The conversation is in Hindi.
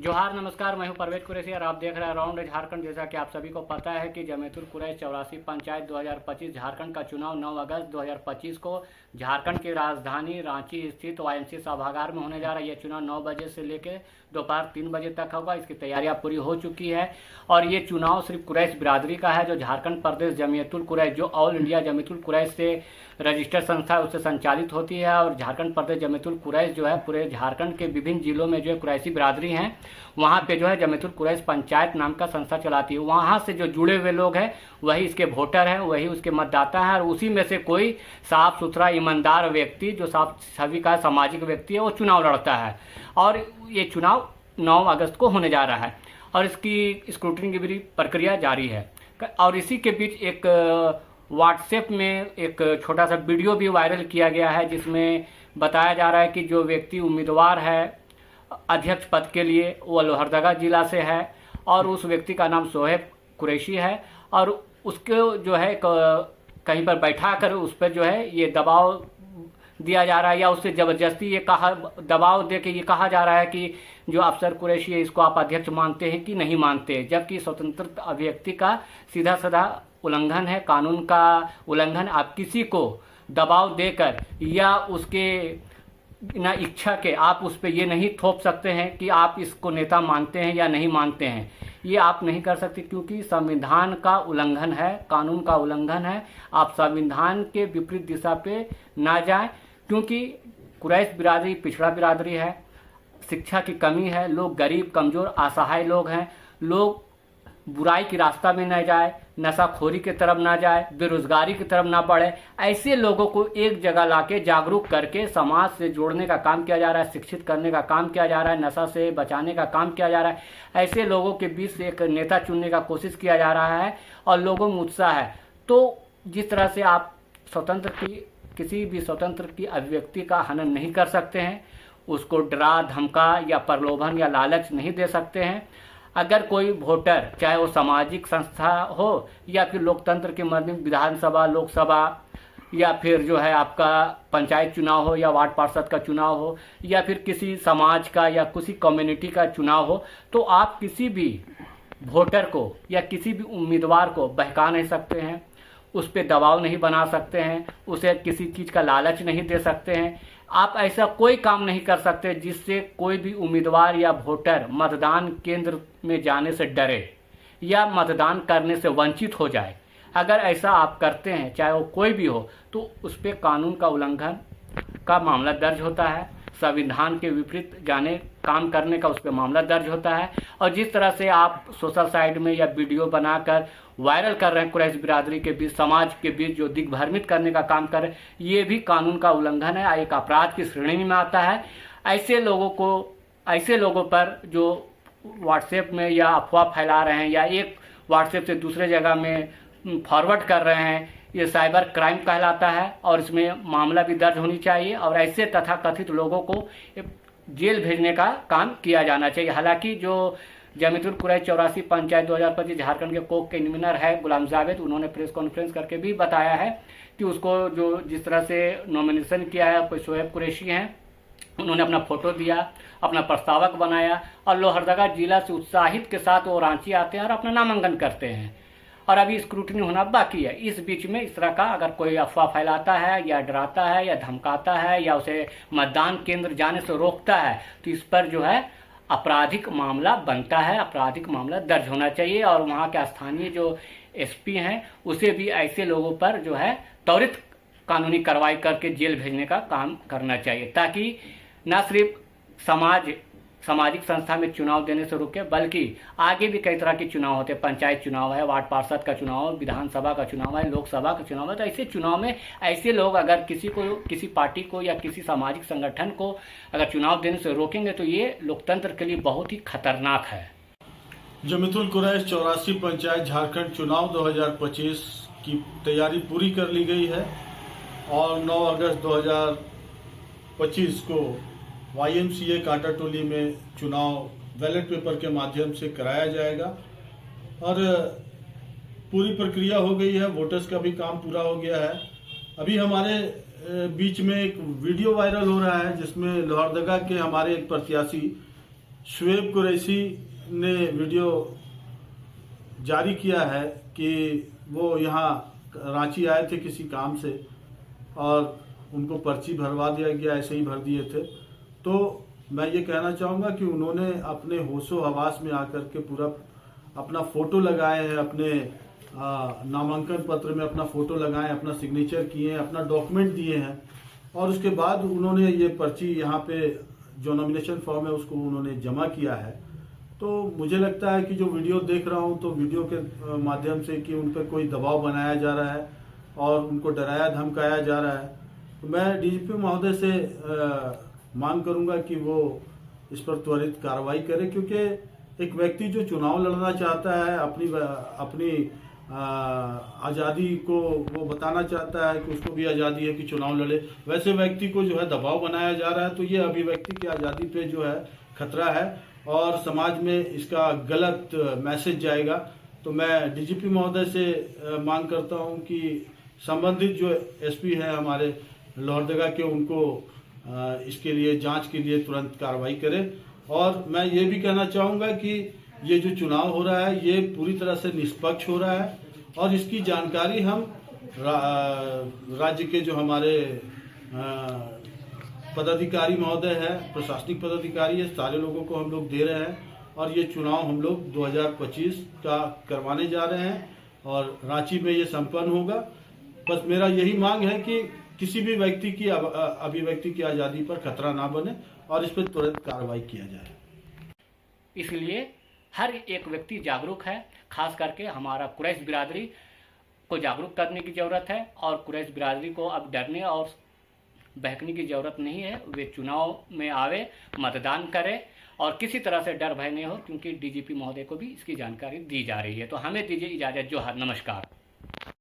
जोहार नमस्कार, मैं हूं परवेज कुरैशी और आप देख रहे हैं राउंड झारखंड। जैसा कि आप सभी को पता है कि जमेतुल कुरैश 84 पंचायत 2025 झारखंड का चुनाव 9 अगस्त 2025 को झारखंड की राजधानी रांची स्थित वाईएमसी सभागार में होने जा रहा है। यह चुनाव 9 बजे से लेकर दोपहर 3 बजे तक होगा। इसकी तैयारियां पूरी हो चुकी है और ये चुनाव सिर्फ कुरैश बिरादरी का है, जो झारखंड प्रदेश जमीयतुल कुरैश, जो ऑल इंडिया जमीयतुल कुरैश से रजिस्टर्ड संस्था है, उससे संचालित होती है। और झारखंड प्रदेश जमीयतुल कुरैश जो है पूरे झारखंड के विभिन्न जिलों में जो है कुरैशी बिरादरी हैं, वहाँ पे जो है जमीयतुल कुरैश पंचायत नाम का संस्था चलाती है। वहाँ से जो जुड़े हुए लोग हैं वही इसके वोटर हैं, वही उसके मतदाता हैं और उसी में से कोई साफ सुथरा ईमानदार व्यक्ति जो सभी का सामाजिक व्यक्ति है वो चुनाव लड़ता है। और ये चुनाव 9 अगस्त को होने जा रहा है और इसकी स्क्रूटनी की भी प्रक्रिया जारी है। और इसी के बीच एक व्हाट्सएप में एक छोटा सा वीडियो भी वायरल किया गया है, जिसमें बताया जा रहा है कि जो व्यक्ति उम्मीदवार है अध्यक्ष पद के लिए वो लोहरदगा जिला से है और उस व्यक्ति का नाम सोहेब कुरैशी है। और उसको जो है कहीं पर बैठा कर उस पर जो है ये दबाव दिया जा रहा है या उससे ज़बरदस्ती ये दबाव दे के ये कहा जा रहा है कि जो अफसर कुरैशी है इसको आप अध्यक्ष मानते हैं कि नहीं मानते, जबकि स्वतंत्र अभिव्यक्ति का सीधा साधा उल्लंघन है, कानून का उल्लंघन। आप किसी को दबाव देकर या उसके ना इच्छा के आप उस पर ये नहीं थोप सकते हैं कि आप इसको नेता मानते हैं या नहीं मानते हैं। ये आप नहीं कर सकते क्योंकि संविधान का उल्लंघन है, कानून का उल्लंघन है। आप संविधान के विपरीत दिशा पे ना जाएं, क्योंकि कुरैश बिरादरी पिछड़ा बिरादरी है, शिक्षा की कमी है, लोग गरीब कमज़ोर असहाय लोग हैं। लोग बुराई की रास्ता में न जाए, नशाखोरी की तरफ ना जाए, बेरोजगारी की तरफ ना बढ़े। ऐसे लोगों को एक जगह लाके जागरूक करके समाज से जोड़ने का काम किया जा रहा है, शिक्षित करने का काम किया जा रहा है, नशा से बचाने का काम किया जा रहा है। ऐसे लोगों के बीच से एक नेता चुनने का कोशिश किया जा रहा है और लोगों में उत्साह है। तो जिस तरह से आप किसी भी स्वतंत्र की अभिव्यक्ति का हनन नहीं कर सकते हैं, उसको डरा धमका या प्रलोभन या लालच नहीं दे सकते हैं। अगर कोई वोटर, चाहे वो सामाजिक संस्था हो या फिर लोकतंत्र की मर्जी विधानसभा, लोकसभा या फिर जो है आपका पंचायत चुनाव हो या वार्ड पार्षद का चुनाव हो या फिर किसी समाज का या किसी कम्युनिटी का चुनाव हो, तो आप किसी भी वोटर को या किसी भी उम्मीदवार को बहका नहीं सकते हैं, उस पर दबाव नहीं बना सकते हैं, उसे किसी चीज़ का लालच नहीं दे सकते हैं। आप ऐसा कोई काम नहीं कर सकते जिससे कोई भी उम्मीदवार या वोटर मतदान केंद्र में जाने से डरे या मतदान करने से वंचित हो जाए। अगर ऐसा आप करते हैं, चाहे वो कोई भी हो, तो उस पर कानून का उल्लंघन का मामला दर्ज होता है, संविधान के विपरीत जाने काम करने का उस पर मामला दर्ज होता है। और जिस तरह से आप सोशल साइट में या वीडियो बनाकर वायरल कर रहे हैं कुरैश बिरादरी के बीच, समाज के बीच जो दिग्भ्रमित करने का काम कर रहे हैं, ये भी कानून का उल्लंघन है, एक अपराध की श्रेणी में आता है। ऐसे लोगों पर जो व्हाट्सएप में या अफवाह फैला रहे हैं या एक व्हाट्सएप से दूसरे जगह में फॉरवर्ड कर रहे हैं, ये साइबर क्राइम कहलाता है और इसमें मामला भी दर्ज होनी चाहिए और ऐसे तथाकथित लोगों को जेल भेजने का काम किया जाना चाहिए। हालांकि जो जमीयतुल कुरैश 84 पंचायत 2025 झारखंड के कोक के कन्वीनर है गुलाम जावेद, उन्होंने प्रेस कॉन्फ्रेंस करके भी बताया है कि उसको जो जिस तरह से नॉमिनेशन किया है, कोई सोहेब कुरैशी हैं, उन्होंने अपना फोटो दिया, अपना प्रस्तावक बनाया और लोहरदगा जिला से उत्साहित के साथ वो रांची आते हैं और अपना नामांकन करते हैं और अभी स्क्रूटनी होना बाकी है। इस बीच में इस तरह का अगर कोई अफवाह फैलाता है या डराता है या धमकाता है या उसे मतदान केंद्र जाने से रोकता है, तो इस पर जो है आपराधिक मामला बनता है, आपराधिक मामला दर्ज होना चाहिए। और वहाँ के स्थानीय जो एसपी हैं उसे भी ऐसे लोगों पर जो है त्वरित कानूनी कार्रवाई करके जेल भेजने का काम करना चाहिए, ताकि न सिर्फ सामाजिक संस्था में चुनाव देने से रुके, बल्कि आगे भी कई तरह के चुनाव होते हैं। पंचायत चुनाव है, वार्ड पार्षद का चुनाव है, विधानसभा का चुनाव है, लोकसभा का चुनाव है। तो ऐसे चुनाव में ऐसे लोग अगर किसी पार्टी को या किसी सामाजिक संगठन को अगर चुनाव देने से रोकेंगे तो ये लोकतंत्र के लिए बहुत ही खतरनाक है। जमीयतुल कुरैश 84 पंचायत झारखंड चुनाव 2025 की तैयारी पूरी कर ली गई है और 9 अगस्त 2025 को YMCA कांटाटोली में चुनाव बैलेट पेपर के माध्यम से कराया जाएगा और पूरी प्रक्रिया हो गई है। वोटर्स का भी काम पूरा हो गया है। अभी हमारे बीच में एक वीडियो वायरल हो रहा है जिसमें लोहरदगा के हमारे एक प्रत्याशी शुएब कुरैशी ने वीडियो जारी किया है कि वो यहाँ रांची आए थे किसी काम से और उनको पर्ची भरवा दिया गया, ऐसे ही भर दिए थे। तो मैं ये कहना चाहूँगा कि उन्होंने अपने होशो हवास में आकर के पूरा अपना फ़ोटो लगाए हैं, अपने नामांकन पत्र में अपना फ़ोटो लगाए, अपना सिग्नेचर किए हैं, अपना डॉक्यूमेंट दिए हैं और उसके बाद उन्होंने ये पर्ची यहाँ पे जो नॉमिनेशन फॉर्म है उसको उन्होंने जमा किया है। तो मुझे लगता है कि जो वीडियो देख रहा हूँ तो वीडियो के माध्यम से कि उन पर कोई दबाव बनाया जा रहा है और उनको डराया धमकाया जा रहा है। तो मैं डीजीपी महोदय से मांग करूंगा कि वो इस पर त्वरित कार्रवाई करे, क्योंकि एक व्यक्ति जो चुनाव लड़ना चाहता है, अपनी आज़ादी को वो बताना चाहता है कि उसको भी आज़ादी है कि चुनाव लड़े, वैसे व्यक्ति को जो है दबाव बनाया जा रहा है। तो ये अभिव्यक्ति की आज़ादी पे जो है खतरा है और समाज में इसका गलत मैसेज जाएगा। तो मैं डीजीपी महोदय से मांग करता हूं कि संबंधित जो एसपी है हमारे लोहरदगा के, उनको इसके लिए जांच के लिए तुरंत कार्रवाई करें। और मैं ये भी कहना चाहूँगा कि ये जो चुनाव हो रहा है ये पूरी तरह से निष्पक्ष हो रहा है और इसकी जानकारी हम राज्य के जो हमारे पदाधिकारी महोदय है, प्रशासनिक पदाधिकारी है, सारे लोगों को हम लोग दे रहे हैं और ये चुनाव हम लोग 2025 का करवाने जा रहे हैं और रांची में ये संपन्न होगा। बस मेरा यही मांग है कि किसी भी व्यक्ति की अभिव्यक्ति की आज़ादी पर खतरा ना बने और इस पर तुरंत कार्रवाई किया जाए। इसलिए हर एक व्यक्ति जागरूक है, खास करके हमारा कुरैश बिरादरी को जागरूक करने की ज़रूरत है और कुरैश बिरादरी को अब डरने और बहकने की ज़रूरत नहीं है। वे चुनाव में आवे, मतदान करें और किसी तरह से डर भय नहीं हो, क्योंकि डीजीपी महोदय को भी इसकी जानकारी दी जा रही है। तो हमें दीजिए इजाज़त। जोहार, नमस्कार।